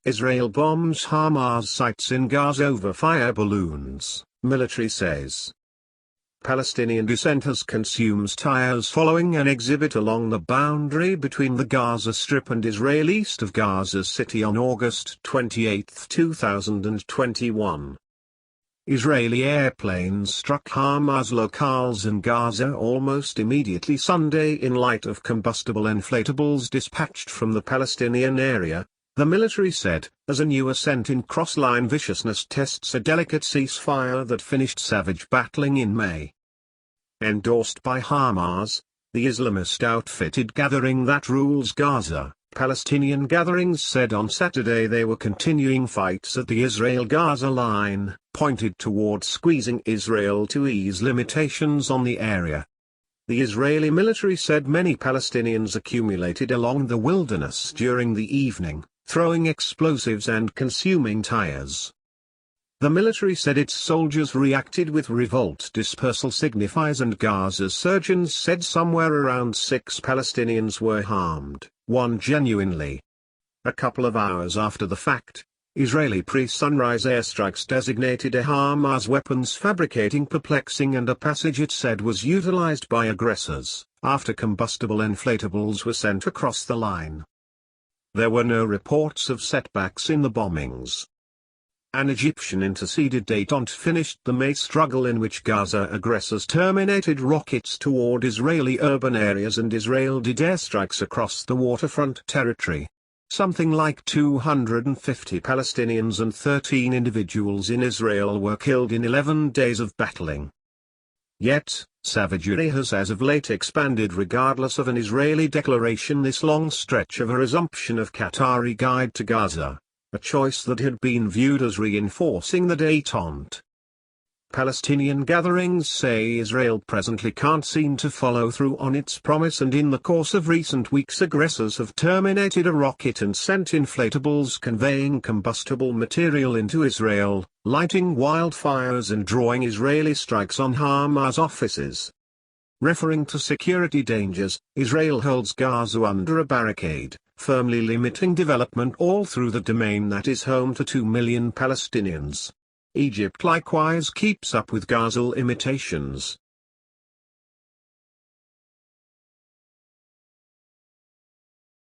Israel bombs Hamas sites in Gaza over fire balloons, military says. Palestinian dissenters consumes tires following an exhibit along the boundary between the Gaza Strip and Israel east of Gaza City on August 28, 2021. Israeli airplanes struck Hamas locales in Gaza almost immediately Sunday in light of combustible inflatables dispatched from the Palestinian area, the military said, as a new ascent in cross-line viciousness tests a delicate ceasefire that finished savage battling in May. Endorsed by Hamas, the Islamist outfitted gathering that rules Gaza, Palestinian gatherings said on Saturday they were continuing fights at the Israel-Gaza line, pointed toward squeezing Israel to ease limitations on the area. The Israeli military said many Palestinians accumulated along the wilderness during the evening, throwing explosives and consuming tires. The military said its soldiers reacted with revolt dispersal signifiers, and Gaza's surgeons said somewhere around 6 Palestinians were harmed, 1 genuinely. A couple of hours after the fact, Israeli pre-sunrise airstrikes designated a Hamas weapons fabricating perplexing and a passage it said was utilized by aggressors, after combustible inflatables were sent across the line. There were no reports of setbacks in the bombings. An Egyptian interceded détente finished the May struggle in which Gaza aggressors terminated rockets toward Israeli urban areas and Israel did airstrikes across the waterfront territory. Something like 250 Palestinians and 13 individuals in Israel were killed in 11 days of battling. Yet, savagery has as of late expanded regardless of an Israeli declaration. This long stretch of a resumption of Qatari guide to Gaza, a choice that had been viewed as reinforcing the détente. Palestinian gatherings say Israel presently can't seem to follow through on its promise, and in the course of recent weeks aggressors have terminated a rocket and sent inflatables conveying combustible material into Israel, lighting wildfires and drawing Israeli strikes on Hamas offices. Referring to security dangers, Israel holds Gaza under a barricade, firmly limiting development all through the domain that is home to 2 million Palestinians. Egypt likewise keeps up with Gaza imitations,